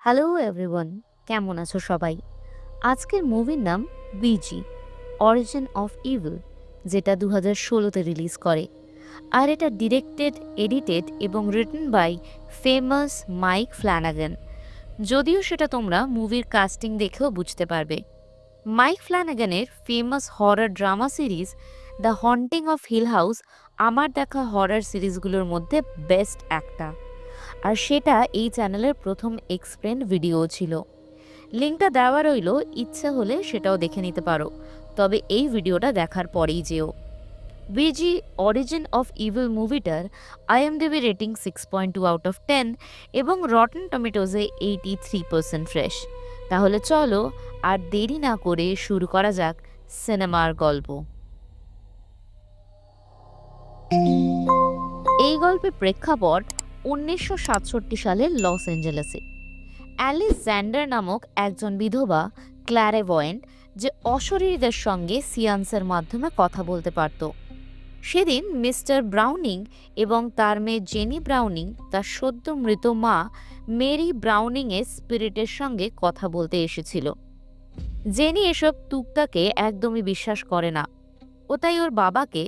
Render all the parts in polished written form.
Hello everyone, কেমন আছো সবাই? আজকের মুভির নাম বিজি অরিজিন অফ ইভিল, যেটা 2016-তে রিলিজ করে। আর এটা ডিরেক্টেড, এডিটেড এবং written by famous Mike Flanagan. যদিও সেটা তোমরা মুভির কাস্টিং দেখেও বুঝতে পারবে। মাইক ফ্ল্যানাগানের famous horror drama series the Haunting of Hill House আমার দেখা হরর সিরিজগুলোর মধ্যে বেস্ট একটা। আর সেটা এই চ্যানেলের প্রথম এক্সপ্লেন ভিডিও ছিল। লিঙ্কটা দেওয়া রইল, ইচ্ছে হলে সেটাও দেখে নিতে পারো, তবে এই ভিডিওটা দেখার পরেই যেও। বিজি অরিজিন অফ ইভিল মুভিটার আইএমডিবি রেটিং 6.2 আউট অফ 10 এবং রটেন টমেটোজে 83% ফ্রেশ। তাহলে চলো আর দেরি না করে শুরু করা যাক সিনেমার গল্প। এই গল্পের প্রেক্ষাপট 1967 সালের লস অ্যাঞ্জেলেসে। অ্যালিস জ্যান্ডার নামক একজন বিধবা ক্ল্যারেভয়েন্ট, যে অশরীরীদের সঙ্গে সিয়ান্সের মাধ্যমে কথা বলতে পারত। সেদিন মিস্টার ব্রাউনিং এবং তার মেয়ে জেনি ব্রাউনিং তার সদ্য মৃত মা মেরি ব্রাউনিংয়ের স্পিরিটের সঙ্গে কথা বলতে এসেছিল। জেনি এসব তুকতাকে একদমই বিশ্বাস করে না, ও তাই ওর বাবাকে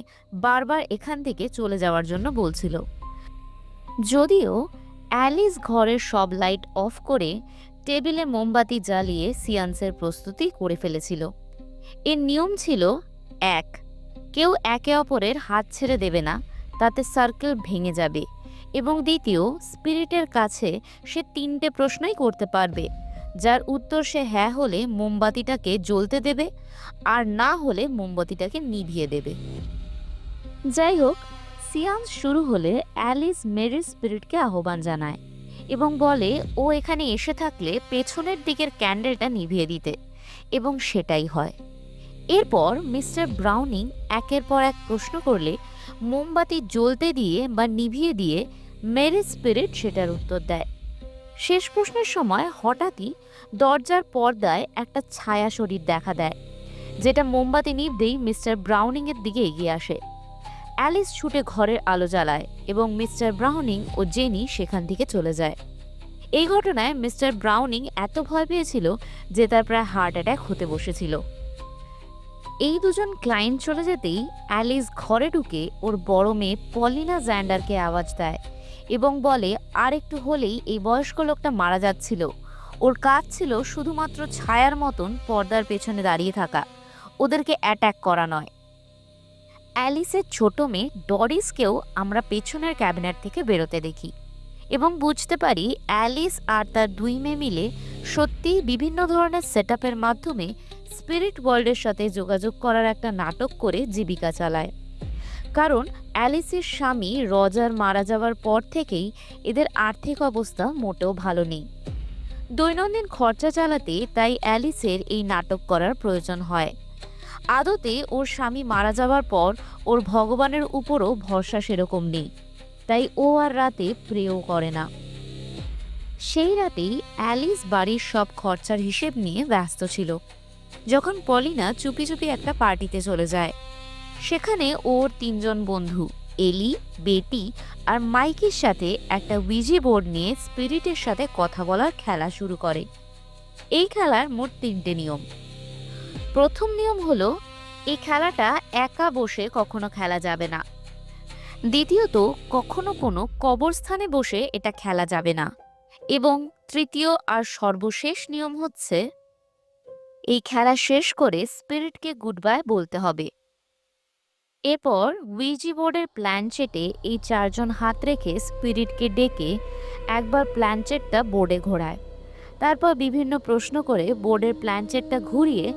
বারবার এখান থেকে চলে যাওয়ার জন্য বলছিল। যদিও অ্যালিস ঘরের সব লাইট অফ করে টেবিলে মোমবাতি জ্বালিয়ে সিয়ান্সের প্রস্তুতি করে ফেলেছিল। এর নিয়ম ছিল, এক, কেউ একে অপরের হাত ছেড়ে দেবে না, তাতে সার্কেল ভেঙে যাবে, এবং দ্বিতীয়, স্পিরিটের কাছে সে 3টে প্রশ্নই করতে পারবে, যার উত্তর সে হ্যাঁ হলে মোমবাতিটাকে জ্বলতে দেবে, আর না হলে মোমবাতিটাকে নিভিয়ে দেবে। যাই হোক, সিয়ান্স শুরু হলে অ্যালিস মেরির স্পিরিটকে আহ্বান জানায় এবং বলে ও এখানে এসে থাকলে পেছনের দিকের ক্যান্ডেলটা নিভিয়ে দিতে, এবং সেটাই হয়। এরপর মিস্টার ব্রাউনিং একের পর এক প্রশ্ন করলে মোমবাতি জ্বলতে দিয়ে বা নিভিয়ে দিয়ে মেরির স্পিরিট সেটার উত্তর দেয়। শেষ প্রশ্নের সময় হঠাৎই দরজার পর্দায় একটা ছায়া শরীর দেখা দেয়, যেটা মোমবাতি নিভতেই মিস্টার ব্রাউনিংয়ের দিকে এগিয়ে আসে। অ্যালিস ছুটে ঘরের আলো জ্বালায় এবং মিস্টার ব্রাউনিং ও জেনি সেখান থেকে চলে যায়। এই ঘটনায় মিস্টার ব্রাউনিং এত ভয় পেয়েছিল যে তার প্রায় হার্ট অ্যাটাক হতে বসেছিল। এই দুজন ক্লায়েন্ট চলে যেতেই অ্যালিস ঘরে ঢুকে ওর বড় মেয়ে পলিনা জ্যান্ডারকে আওয়াজ দেয় এবং বলে আর একটু হলেই এই বয়স্ক লোকটা মারা যাচ্ছিল। ওর কাজ ছিল শুধুমাত্র ছায়ার মতন পর্দার পেছনে দাঁড়িয়ে থাকা, ওদেরকে অ্যাট্যাক করা নয়। অ্যালিসের ছোট মেয়ে ডরিসকেও আমরা পেছনের ক্যাবিনেট থেকে বেরোতে দেখি এবং বুঝতে পারি অ্যালিস আর তার 2 মেয়ে মিলে সত্যিই বিভিন্ন ধরনের সেটআপের মাধ্যমে স্পিরিট ওয়ার্ল্ডের সাথে যোগাযোগ করার একটা নাটক করে জীবিকা চালায়। কারণ অ্যালিসের স্বামী রজার মারা যাওয়ার পর থেকেই এদের আর্থিক অবস্থা মোটেও ভালো নেই। দৈনন্দিন খরচা চালাতে তাই অ্যালিসের এই নাটক করার প্রয়োজন হয়। আদতে ওর স্বামী মারা যাওয়ার পর ওর ভগবানের উপরও ভরসা সেরকম নেই, তাই ও আর রাতে প্রেও করে না। সেই রাতেই অ্যালিস বাড়ির সব খরচার হিসেব নিয়ে ব্যস্ত ছিল, যখন পলিনা চুপি চুপি একটা পার্টিতে চলে যায়। সেখানে ওর 3 জন বন্ধু এলি, বেটি আর মাইকের সাথে একটা উইজি বোর্ড নিয়ে স্পিরিটের সাথে কথা বলার খেলা শুরু করে। এই খেলার মোট 3টে নিয়ম। প্রথম নিয়ম হলো, এই খেলাটা একা বসে কখনো খেলা যাবে না। দ্বিতীয়ত, কখনো কোনো কবরস্থানে বসে এটা খেলা যাবে না। এবং তৃতীয় আর সর্বশেষ নিয়ম হচ্ছে, এই খেলা শেষ করে স্পিরিটকে গুড বাই বলতে হবে। এরপর উইজি বোর্ডের প্ল্যানচেটে এই 4 জন হাত রেখে স্পিরিটকে ডেকে একবার প্ল্যানচেটটা বোর্ডে ঘোরায়। তারপর বিভিন্ন প্রশ্ন করে বোর্ডের প্ল্যানচেটটা ঘুরিয়ে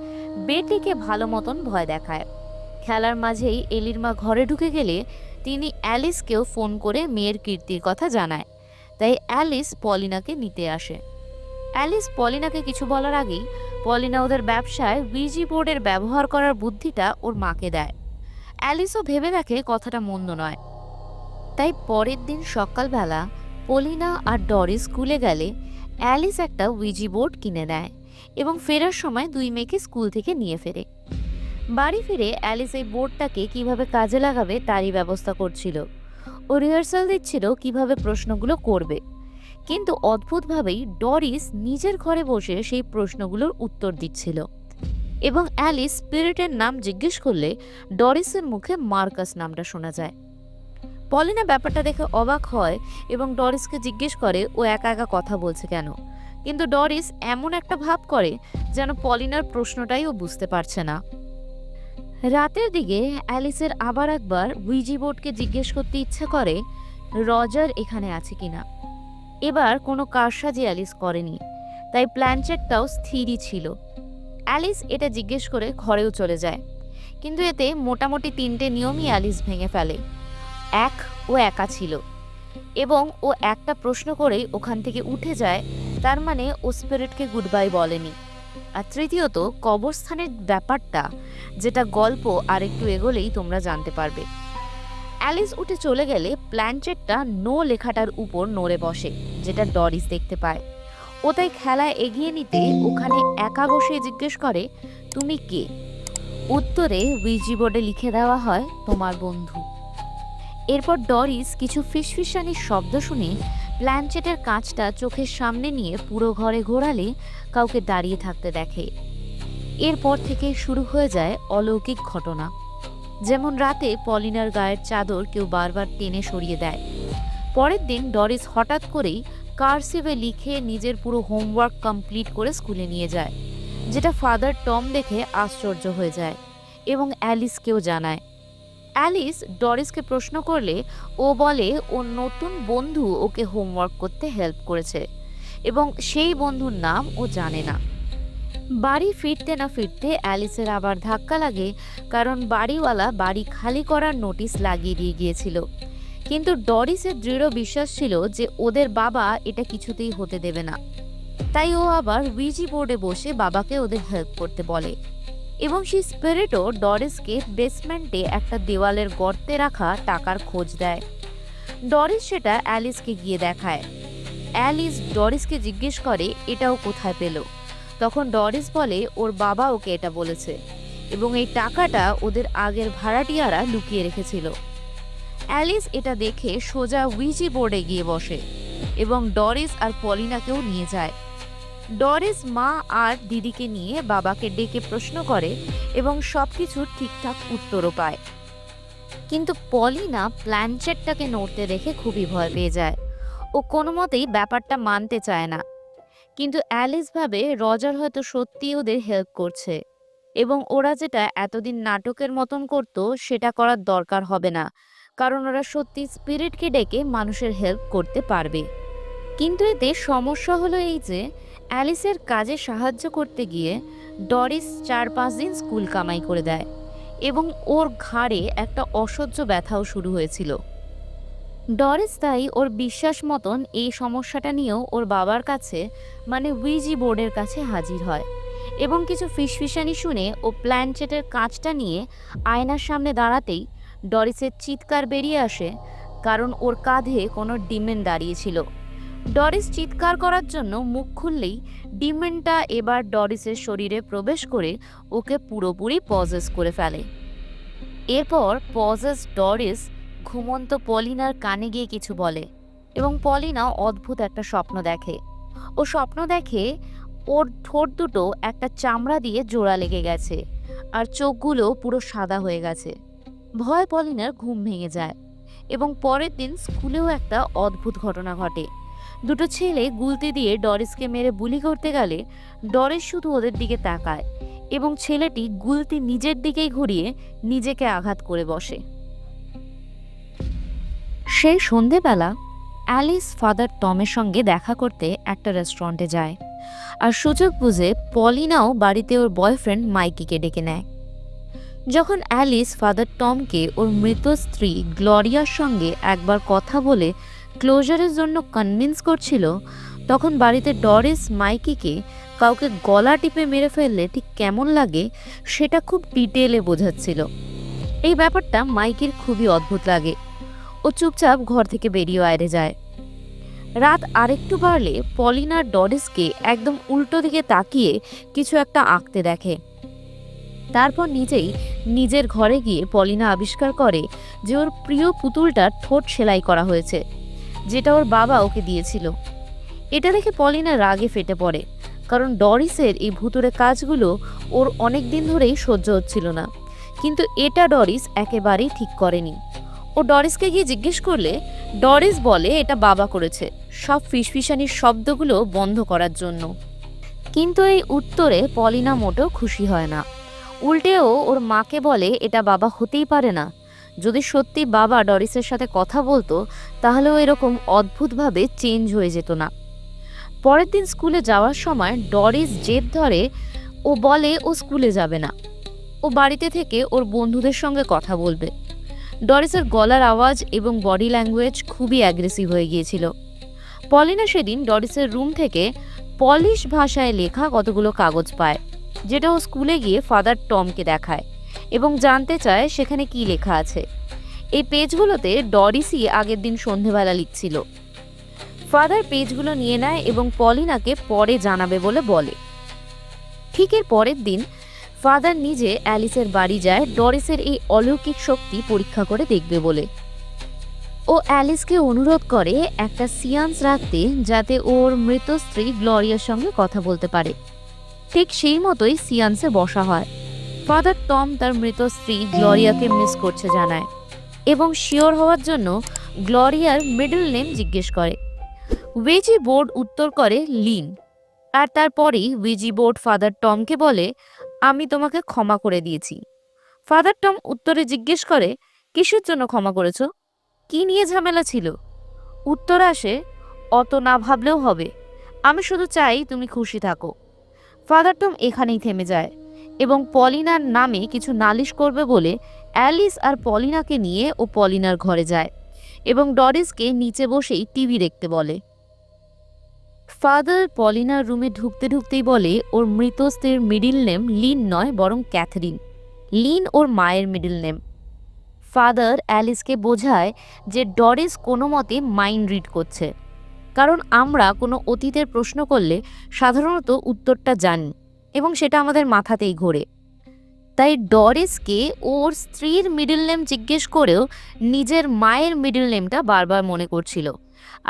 বেটিকে ভালো মতন ভয় দেখায়। খেলার মাঝেই এলির মা ঘরে ঢুকে গেলে তিনি অ্যালিসকেও ফোন করে মেয়ের কীর্তির কথা জানায়, তাই অ্যালিস পলিনাকে নিতে আসে। অ্যালিস পলিনাকে কিছু বলার আগেই পলিনা ওদের ব্যবসায় উইজি বোর্ডের ব্যবহার করার বুদ্ধিটা ওর মাকে দেয়। অ্যালিসও ভেবে দেখে কথাটা মন্দ নয়। তাই পরের দিন সকালবেলা পলিনা আর ডরিস স্কুলে গেলে অ্যালিস একটা উইজি বোর্ড কিনে নেয় এবং ফেরার সময় 2 মেয়েকে স্কুল থেকে নিয়ে ফেরে। বাড়ি ফিরে অ্যালিস এই বোর্ডটাকে কিভাবে কাজে লাগাবে তারই ব্যবস্থা করছিল। ও রিহার্সাল দিচ্ছিল কিভাবে প্রশ্নগুলো করবে। কিন্তু অদ্ভুতভাবেই ডরিস নিজের ঘরে বসে সেই প্রশ্নগুলোর উত্তর দিচ্ছিল। এবং অ্যালিস স্পিরিটের নাম জিজ্ঞেস করলে ডরিসের মুখে মার্কাস নামটা শোনা যায়। পলিনা ব্যাপারটা দেখে অবাক হয় এবং ডরিসকে জিজ্ঞেস করে ও একা একা কথা বলছে কেন। কিন্তু ডরিস এমন একটা ভাব করে যেন পলিনার প্রশ্নটাই ও বুঝতে পারছে না। রাতের দিকে অ্যালিসের আবার একবার উইজি বোর্ডকে জিজ্ঞেস করতে ইচ্ছে করে রজার এখানে আছে কিনা। এবার কোনো কারসাজি অ্যালিস করেনি, তাই প্ল্যানচেটটাও স্থিরই ছিল। অ্যালিস এটা জিজ্ঞেস করে ঘরেও চলে যায়, কিন্তু এতে মোটামুটি 3টে নিয়মই অ্যালিস ভেঙে ফেলে। এক, ও একা ছিল এবং ও একটা প্রশ্ন করেই ওখান থেকে উঠে যায়, তার মানে ও স্পিরিটকে গুড বাই বলেনি। আর তৃতীয়ত, কবরস্থানের ব্যাপারটা, যেটা গল্প আর একটু এগোলেই তোমরা জানতে পারবে। অ্যালিস উঠে চলে গেলে প্ল্যানচেটটা নো লেখাটার উপর নড়ে বসে, যেটা ডরিস দেখতে পায়। ও তাই খেলায় এগিয়ে নিতে ওখানে একা বসে জিজ্ঞেস করে, তুমি কে? উত্তরে উইজি বোর্ডে লিখে দেওয়া হয়, তোমার বন্ধু। এরপর ডরিস কিছু ফিসফিসানির শব্দ শুনে প্ল্যানচেটের কাঁচটা চোখের সামনে নিয়ে পুরো ঘরে ঘোরালে কাউকে দাঁড়িয়ে থাকতে দেখে। এরপর থেকে শুরু হয়ে যায় অলৌকিক ঘটনা। যেমন রাতে পলিনার গায়ের চাদর কেউ বারবার টেনে সরিয়ে দেয়। পরের দিন ডরিস হঠাৎ করেই কার্সিভে লিখে নিজের পুরো হোমওয়ার্ক কমপ্লিট করে স্কুলে নিয়ে যায়, যেটা ফাদার টম দেখে আশ্চর্য হয়ে যায় এবং অ্যালিসকেও জানায়। অ্যালিস ডরিসকে প্রশ্ন করলে ও বলে ওর নতুন বন্ধু ওকে হোমওয়ার্ক করতে হেল্প করেছে এবং সেই বন্ধুর নাম ও জানে না। বাড়ি ফিরতে না ফিরতে অ্যালিসের আবার ধাক্কা লাগে, কারণ বাড়িওয়ালা বাড়ি খালি করার নোটিশ লাগিয়ে দিয়ে গিয়েছিল। কিন্তু ডরিসের দৃঢ় বিশ্বাস ছিল যে ওদের বাবা এটা কিছুতেই হতে দেবে না, তাই ও আবার উইজি বোর্ডে বসে বাবাকে ওদের হেল্প করতে বলে। এবং সেই স্পিরিটও ডরিসকে বেসমেন্টে একটা দেওয়ালের গর্তে রাখা টাকার খোঁজ দেয়। ডরিস সেটা অ্যালিসকে গিয়ে দেখায়। অ্যালিস ডরিসকে জিজ্ঞেস করে এটাও কোথায় পেল। তখন ডরিস বলে ওর বাবা ওকে এটা বলেছে এবং এই টাকাটা ওদের আগের ভাড়াটিয়ারা লুকিয়ে রেখেছিল। অ্যালিস এটা দেখে সোজা উইজি বোর্ডে গিয়ে বসে এবং ডরিস আর পলিনাকেও নিয়ে যায়। ডরিস মা আর দিদিকে নিয়ে বাবাকে ডেকে প্রশ্ন করে এবং সবকিছুর ঠিকঠাক উত্তরও পায়। কিন্তু পলিনা প্ল্যানচেটটাকে নড়তে দেখে খুবই ভয় পেয়ে যায়। ও কোনো মতেই ব্যাপারটা মানতে চায় না। কিন্তু অ্যালিস ভাবে রজার হয়তো সত্যি ওদের হেল্প করছে এবং ওরা যেটা এতদিন নাটকের মতন করত সেটা করার দরকার হবে না, কারণ ওরা সত্যি স্পিরিটকে ডেকে মানুষের হেল্প করতে পারবে। কিন্তু এতে সমস্যা হলো এই যে অ্যালিসের কাজে সাহায্য করতে গিয়ে ডরিস 4-5 দিন স্কুল কামাই করে দেয় এবং ওর ঘাড়ে একটা অসহ্য ব্যথাও শুরু হয়েছিল। ডরিস তাই ওর বিশ্বাস মতন এই সমস্যাটা নিয়েও ওর বাবার কাছে মানে উইজি বোর্ডের কাছে হাজির হয় এবং কিছু ফিসফিসানি শুনে ও প্ল্যানচেটের কাঁচটা নিয়ে আয়নার সামনে দাঁড়াতেই ডরিসের চিৎকার বেরিয়ে আসে, কারণ ওর কাঁধে কোনো ডিমেন দাঁড়িয়েছিল। ডরিস চিৎকার করার জন্য মুখ খুললেই ডিমেনটা এবার ডরিসের শরীরে প্রবেশ করে ওকে পুরোপুরি পজেস করে ফেলে। এরপর পজেস ডরিস ঘুমন্ত পলিনার কানে গিয়ে কিছু বলে এবং পলিনা অদ্ভুত একটা স্বপ্ন দেখে। ও স্বপ্ন দেখে ওর ঠোঁট দুটো একটা চামড়া দিয়ে জোড়া লেগে গেছে আর চোখগুলো পুরো সাদা হয়ে গেছে। ভয় পলিনার ঘুম ভেঙে যায় এবং পরের দিন স্কুলেও একটা অদ্ভুত ঘটনা ঘটে। দুটো ছেলে গুলতি দিয়ে ডরিসকে মেরে বুলি করতে গেলে ডরিস শুধু ওদের দিকে তাকায় এবং ছেলেটি গুলতি নিজের দিকেই ঘুরিয়ে নিজেকে আঘাত করে বসে। সেই সন্ধেবেলা অ্যালিস ফাদার টমের সঙ্গে দেখা করতে একটা রেস্টুরেন্টে যায় আর সুযোগ বুঝে পলিনাও বাড়িতে ওর বয়ফ্রেন্ড মাইকিকে ডেকে নেয়। যখন অ্যালিস ফাদার টমকে ওর মৃত স্ত্রী গ্লোরিয়ার সঙ্গে একবার কথা বলে ক্লোজারের জন্য কনভিন্স করছিল, তখন বাড়িতে ডরিস মাইকিকে কাউকে গলা টিপে মেরে ফেললে ঠিক কেমন লাগে সেটা খুব ডিটেলে বোঝাচ্ছিল। এই ব্যাপারটা মাইকির খুবই অদ্ভুত লাগে। ও চুপচাপ ঘর থেকে বেরিয়ে বাইরে যায়। রাত আরেকটু বাড়লে পলিনা ডরিসকে একদম উল্টো দিকে তাকিয়ে কিছু একটা আঁকতে দেখে। তারপর নিজেই নিজের ঘরে গিয়ে পলিনা আবিষ্কার করে যে ওর প্রিয় পুতুলটার ঠোঁট সেলাই করা হয়েছে, যেটা ওর বাবা ওকে দিয়েছিল। এটা দেখে পলিনা রাগে ফেটে পড়ে, কারণ ডরিসের এই ভুতুড়ে কাজগুলো ওর অনেক দিন ধরেই সহ্য হচ্ছিল না। কিন্তু এটা ডরিস একেবারেই ঠিক করেনি। ও ডরিসকে গিয়ে জিজ্ঞেস করলে ডরিস বলে এটা বাবা করেছে, সব ফিসফিসানির শব্দগুলো বন্ধ করার জন্য। কিন্তু এই উত্তরে পলিনা মোটেও খুশি হয় না। উল্টেও ওর মাকে বলে এটা বাবা হতেই পারে না। যদি সত্যি বাবা ডরিসের সাথে কথা বলতো তাহলেও এরকম অদ্ভুতভাবে চেঞ্জ হয়ে যেত না। পরের দিন স্কুলে যাওয়ার সময় ডরিস জেদ ধরে, ও বলে ও স্কুলে যাবে না, ও বাড়িতে থেকে ওর বন্ধুদের সঙ্গে কথা বলবে। ডরিসের গলার আওয়াজ এবং বডি ল্যাঙ্গুয়েজ খুবই অ্যাগ্রেসিভ হয়ে গিয়েছিল। পলিনা সেদিন ডরিসের রুম থেকে পলিশ ভাষায় লেখা কতগুলো কাগজ পায়, যেটা ও স্কুলে গিয়ে ফাদার টমকে দেখায় এবং জানতে চায় সেখানে কি লেখা আছে। এই পেজগুলোতে ডরিসই আগের দিন সন্ধেবেলা লিখছিল। ফাদার পেজগুলো নিয়ে নেয় এবং পলিনাকে পরে জানাবে বলে। ঠিক এর পরের দিন ফাদার নিজে অ্যালিসের বাড়ি যায় ডরিসের এই অলৌকিক শক্তি পরীক্ষা করে দেখবে বলে। ও অ্যালিসকে অনুরোধ করে একটা সিয়ান্স রাখতে, যাতে ওর মৃত স্ত্রী গ্লোরিয়ার সঙ্গে কথা বলতে পারে। ঠিক সেই মতোই সিয়ান্সে বসা হয়। ফাদার টম তার মৃত স্ত্রী গ্লোরিয়াকে মিস করছে জানায় এবং শিওর হওয়ার জন্য গ্লোরিয়ার মিডল নেম জিজ্ঞেস করে। ওয়েজি বোর্ড উত্তর করে লিন। আর তারপরেই ওয়েজি বোর্ড ফাদার টমকে বলে আমি তোমাকে ক্ষমা করে দিয়েছি। ফাদার টম উত্তরে জিজ্ঞেস করে কিসের জন্য ক্ষমা করেছো, কি নিয়ে ঝামেলা ছিল? উত্তর আসে অত না ভাবলেও হবে, আমি শুধু চাই তুমি খুশি থাকো। ফাদার টম এখানেই থেমে যায় এবং পলিনার নামে কিছু নালিশ করবে বলে অ্যালিস আর পলিনাকে নিয়ে ও পলিনার ঘরে যায় এবং ডরিসকে নিচে বসেই টিভি দেখতে বলে। ফাদার পলিনার রুমে ঢুকতেই বলে ওর মৃত স্ত্রীর মিডিল নেম লিন নয় বরং ক্যাথরিন। লিন ওর মায়ের মিডিল নেম। ফাদার অ্যালিসকে বোঝায় যে ডরিস কোনো মতে মাইন্ড রিড করছে, কারণ আমরা কোনো অতীতের প্রশ্ন করলে সাধারণত উত্তরটা জানি এবং সেটা আমাদের মাথাতেই ঘোরে। তাই ডরিসকে ওর স্ত্রীর মিডল নেম জিজ্ঞেস করেও নিজের মায়ের মিডল নেমটা বারবার মনে করছিল,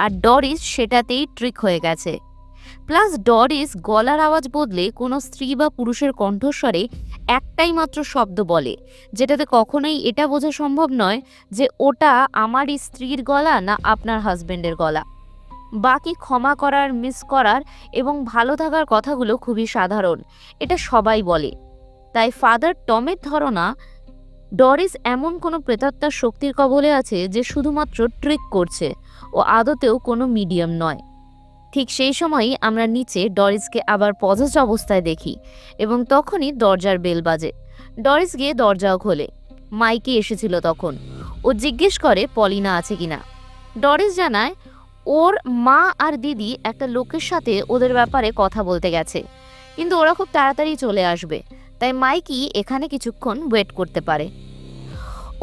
আর ডরিস সেটাতেই ট্রিক হয়ে গেছে। প্লাস ডরিস গলার আওয়াজ বদলে কোনো স্ত্রী বা পুরুষের কণ্ঠস্বরে একটাই মাত্র শব্দ বলে, যেটাতে কখনোই এটা বোঝা সম্ভব নয় যে ওটা আমার স্ত্রীর গলা না আপনার হাজবেন্ডের গলা। বাকি ক্ষমা করার, মিস করার এবং ভালো থাকার কথাগুলো খুবই সাধারণ, এটা সবাই বলে। তাই ফাদার টমের ধারণা ডরিস এমন কোনো প্রেতাত্মার শক্তির কবলে আছে যে শুধুমাত্র ট্রিক করছে ও আদতেও কোনো মিডিয়াম নয়। ঠিক সেই সময়ই আমরা নিচে ডরিসকে আবার পজেসড অবস্থায় দেখি এবং তখনই দরজার বেল বাজে। ডরিস গিয়ে দরজাও খোলে। মাইকি এসেছিল তখন। ও জিজ্ঞেস করে পলিনা আছে কিনা। ডরিস জানায় ওর মা আর দিদি একটা লোকের সাথে ওদের ব্যাপারে কথা বলতে গেছে, কিন্তু ওরা খুব তাড়াতাড়ি চলে আসবে, তাই মাইকি এখানে কিছুক্ষণ ওয়েট করতে পারে।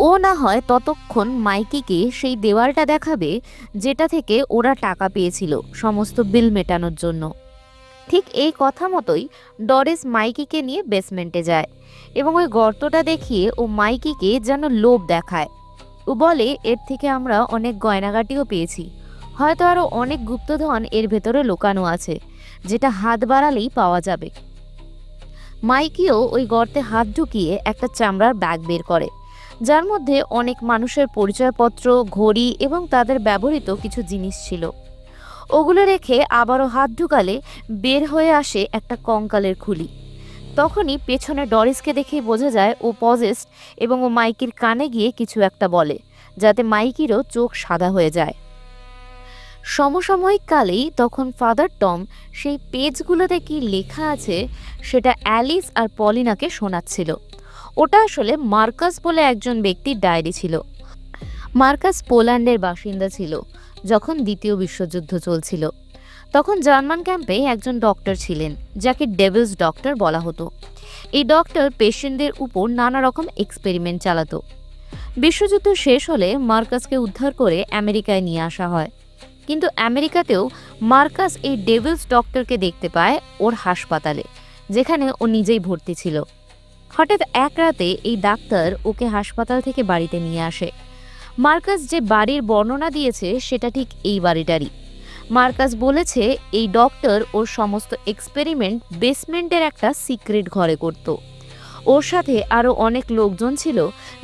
ও না হয় ততক্ষণ মাইকিকে সেই দেওয়ালটা দেখাবে যেটা থেকে ওরা টাকা পেয়েছিল সমস্ত বিল মেটানোর জন্য। ঠিক এই কথা মতোই ডরিস মাইকিকে নিয়ে বেসমেন্টে যায় এবং ওই গর্তটা দেখিয়ে ও মাইকিকে যেন লোভ দেখায়। ও বলে এর থেকে আমরা অনেক গয়নাগাটিও পেয়েছি, হয়তো আরও অনেক গুপ্তধন এর ভেতরে লুকানো আছে, যেটা হাত বাড়ালেই পাওয়া যাবে। মাইকিও ওই গর্তে হাত ঢুকিয়ে একটা চামড়ার ব্যাগ বের করে, যার মধ্যে অনেক মানুষের পরিচয়পত্র, ঘড়ি এবং তাদের ব্যবহৃত কিছু জিনিস ছিল। ওগুলো রেখে আবারও হাত ঢুকালে বের হয়ে আসে একটা কঙ্কালের খুলি। তখনই পেছনে ডরিসকে দেখেই বোঝা যায় ও পজেসড এবং ও মাইকির কানে গিয়ে কিছু একটা বলে, যাতে মাইকিরও চোখ সাদা হয়ে যায়। সমসাময়িক কালেই তখন ফাদার টম সেই পেজগুলোতে কি লেখা আছে সেটা অ্যালিস আর পলিনাকে শোনাচ্ছিল। ওটা আসলে মার্কাস বলে একজন ব্যক্তির ডায়েরি ছিল। মার্কাস পোল্যান্ডের বাসিন্দা ছিল যখন দ্বিতীয় বিশ্বযুদ্ধ চলছিল। তখন জার্মান ক্যাম্পে একজন ডক্টর ছিলেন যাকে ডেভিলস ডক্টর বলা হতো। এই ডক্টর পেশেন্টদের উপর নানা রকম এক্সপেরিমেন্ট চালাতো। বিশ্বযুদ্ধ শেষ হলে মার্কাসকে উদ্ধার করে আমেরিকায় নিয়ে আসা হয়, কিন্তু আমেরিকাতেও মার্কাস এই ডেভিলস ডক্টরকে দেখতে পায় ওর হাসপাতালে, যেখানে ও নিজেই ভর্তি ছিল। হঠাৎ এক রাতে এই ডাক্তার ওকে হাসপাতাল থেকে বাড়িতে নিয়ে আসে। মার্কাস যে বাড়ির বর্ণনা দিয়েছে সেটা ঠিক এই বাড়িটারই। মার্কাস বলেছে এই ডক্টর ওর সমস্ত এক্সপেরিমেন্ট বেসমেন্টের একটা সিক্রেট ঘরে করত। ওর সাথে আরও অনেক লোকজন ছিল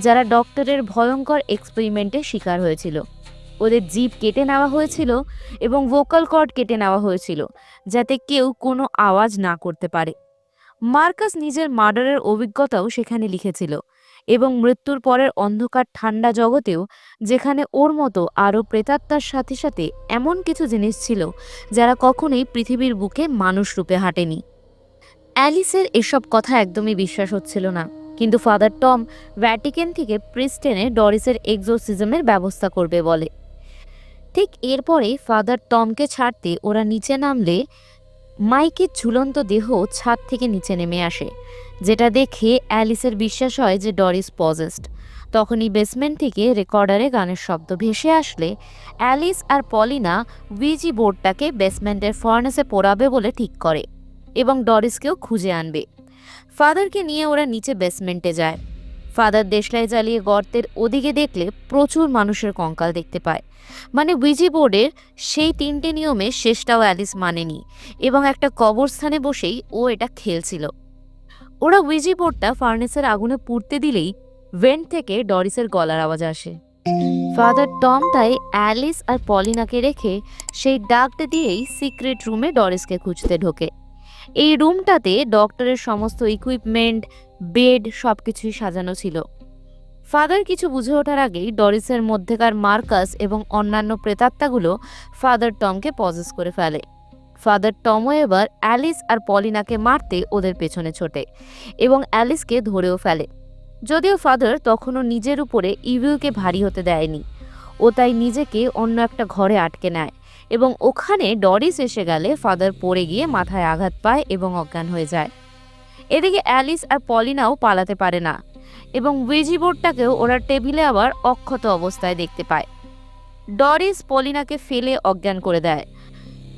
যারা ডক্টরের ভয়ঙ্কর এক্সপেরিমেন্টের শিকার হয়েছিল। ওদের জিভ কেটে নেওয়া হয়েছিল এবং ভোকাল কর্ড কেটে নেওয়া হয়েছিল যাতে কেউ কোনো আওয়াজ না করতে পারে। মার্কাস নিজের মার্ডারের অভিজ্ঞতাও সেখানে লিখেছিল এবং মৃত্যুর পরের অন্ধকার ঠান্ডা জগতেও, যেখানে ওর মতো আরও প্রেতাত্মার সাথে সাথে এমন কিছু জিনিস ছিল যারা কখনোই পৃথিবীর বুকে মানুষ রূপে হাঁটেনি। অ্যালিসের এসব কথা একদমই বিশ্বাস হচ্ছিল না, কিন্তু ফাদার টম ভ্যাটিকান থেকে প্রিস্ট এনে ডরিসের এক্সোরসিজমের ব্যবস্থা করবে বলে। ঠিক এরপরে ফাদার টমকে ছাড়তে ওরা নিচে নামলে মাইকের ঝুলন্ত দেহ ছাদ থেকে নিচে নেমে আসে, যেটা দেখে অ্যালিসের বিশ্বাস হয় যে ডরিস পজেসড। তখনই বেসমেন্ট থেকে রেকর্ডারে গানের শব্দ ভেসে আসলে অ্যালিস আর পলিনা উইজি বোর্ডটাকে বেসমেন্টের ফার্নেসে পোড়াবে বলে ঠিক করে এবং ডরিসকেও খুঁজে আনবে। ফাদারকে নিয়ে ওরা নিচে বেসমেন্টে যায়। ফাদার দেশলাই জ্বালিয়ে গর্তের ওদিকে দেখলে প্রচুর মানুষের কঙ্কাল দেখতে পায়। মানে উইজি বোর্ডের সেই 3টে নিয়মে শেষটাও অ্যালিস মানেনি এবং একটা কবরস্থানে বসেই ও এটা খেলছিল। ওরা উইজি বোর্ডটা ফার্নেসের আগুনে পুড়তে দিলেই ভেন্ট থেকে ডরিসের গলার আওয়াজ আসে। ফাদার টম তাই অ্যালিস আর পলিনাকে রেখে সেই ডাকটা দিয়েই সিক্রেট রুমে ডরিসকে খুঁজতে ঢোকে। এই রুমটাতে ডক্টরের সমস্ত ইকুইপমেন্ট, বেড সবকিছুই সাজানো ছিল। ফাদার কিছু বুঝে ওঠার আগেই ডরিসের মধ্যেকার মার্কাস এবং অন্যান্য প্রেতাত্মাগুলো ফাদার টমকে পজেস করে ফেলে। ফাদার টমও এবার অ্যালিস আর পলিনাকে মারতে ওদের পেছনে ছোটে এবং অ্যালিসকে ধরেও ফেলে। যদিও ফাদার তখনও নিজের উপরে ইভিলকে ভারী হতে দেয়নি, ও তাই নিজেকে অন্য একটা ঘরে আটকে নেয় এবং ওখানে ডরিস এসে গেলে ফাদার পড়ে গিয়ে মাথায় আঘাত পায় এবং অজ্ঞান হয়ে যায়। এদিকে অ্যালিস আর পলিনাও পালাতে পারে না এবং উইজি বোর্ডটাকেও ওরা টেবিলে আবার অক্ষত অবস্থায় দেখতে পায়। ডরিস পলিনাকে ফেলে অজ্ঞান করে দেয়।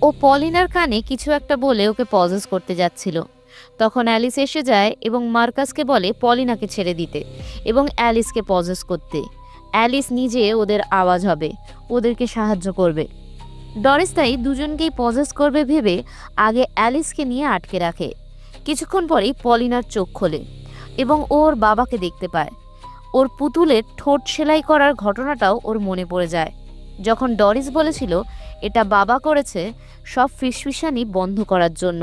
ও পলিনার কানে কিছু একটা বলে ওকে পজেস করতে যাচ্ছিল। তখন অ্যালিস এসে যায় এবং মার্কাসকে বলে পলিনাকে ছেড়ে দিতে এবং অ্যালিসকে পজেস করতে। অ্যালিস নিজে ওদের আওয়াজ হবে, ওদেরকে সাহায্য করবে। ডরিস তাই দুজনকেই পজেস করবে ভেবে আগে অ্যালিসকে নিয়ে আটকে রাখে। কিছুক্ষণ পরেই পলিনার চোখ খোলে এবং ওর বাবাকে দেখতে পায়। ওর পুতুলের ঠোঁট সেলাই করার ঘটনাটাও ওর মনে পড়ে যায়, যখন ডরিস বলেছিল এটা বাবা করেছে সব ফিসফিসানি বন্ধ করার জন্য।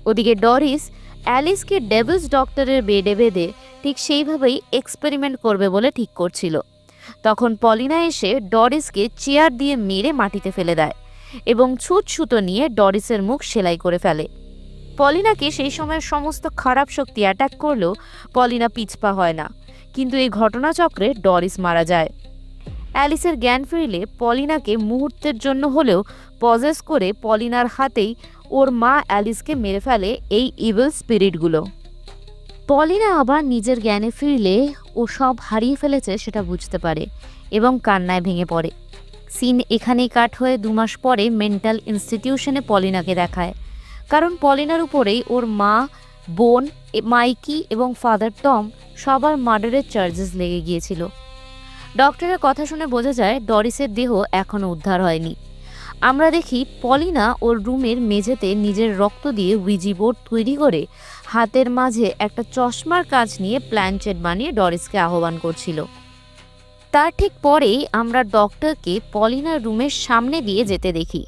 ওদিকে ডরিস অ্যালিসকে ডেভিলস ডক্টরের বেডে বেঁধে ঠিক সেইভাবেই এক্সপেরিমেন্ট করবে বলে ঠিক করছিল। তখন পলিনা এসে ডরিসকে চেয়ার দিয়ে মেরে মাটিতে ফেলে দেয় এবং ছুঁচ সুতো নিয়ে ডরিসের মুখ সেলাই করে ফেলে। পলিনাকে সেই সময়ের সমস্ত খারাপ শক্তি অ্যাটাক করলেও পলিনা পিছপা হয় না, কিন্তু এই ঘটনাচক্রে ডরিস মারা যায়। অ্যালিসের জ্ঞান ফিরলে পলিনাকে মুহূর্তের জন্য হলেও পজেস করে পলিনার হাতেই ওর মা অ্যালিসকে মেরে ফেলে এই ইভিল স্পিরিটগুলো। পলিনা আবার নিজের জ্ঞানে ফিরলে ও সব হারিয়ে ফেলেছে সেটা বুঝতে পারে এবং কান্নায় ভেঙে পড়ে। সিন এখানেই কাট হয়ে 2 মাস পরে মেন্টাল ইনস্টিটিউশনে পলিনাকে দেখায়, কারণ পলিনার উপরেই ওর মা, বোন, মাইকি এবং ফাদার টম সবার মার্ডারের চার্জেস লেগে গিয়েছিল। ডক্টরের কথা শুনে বোঝা যায় ডরিসের দেহ এখনও উদ্ধার হয়নি। আমরা দেখি পলিনা ওর রুমের মেঝেতে নিজের রক্ত দিয়ে উইজি বোর্ড তৈরি করে হাতের মাঝে একটা চশমার কাঁচ নিয়ে প্ল্যানচেট বানিয়ে ডরিসকে আহ্বান করছিল। তার ঠিক পরেই আমরা ডক্টরকে পলিনার রুমের সামনে দিয়ে যেতে দেখি,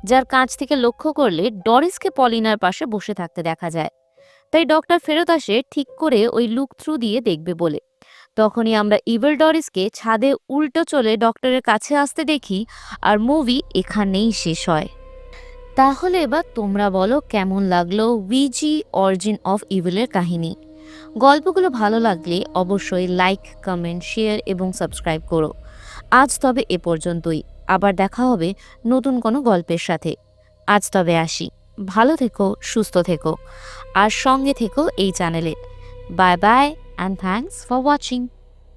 যার কাঁচ থেকে লক্ষ্য করলে ডরিসকে পলিনার পাশে বসে থাকতে দেখা যায়। তাই ডক্টর ফেরত আসে ঠিক করে ওই লুক থ্রু দিয়ে দেখবে বলে। তখনই আমরা ইভিল ডরিসকে ছাদে উল্টো চলে ডক্টরের কাছে আসতে দেখি আর মুভি এখানেই শেষ হয়। তাহলে এবার তোমরা বলো কেমন লাগলো উইজি অরিজিন অফ ইভিলের কাহিনী। গল্পগুলো ভালো লাগলে অবশ্যই লাইক, কমেন্ট, শেয়ার এবং সাবস্ক্রাইব করো। আজ তবে এ পর্যন্তই, আবার দেখা হবে নতুন কোনো গল্পের সাথে। আজ তবে আসি, ভালো থেকো, সুস্থ থেকো আর সঙ্গে থেকো এই চ্যানেলে। Bye bye and thanks for watching.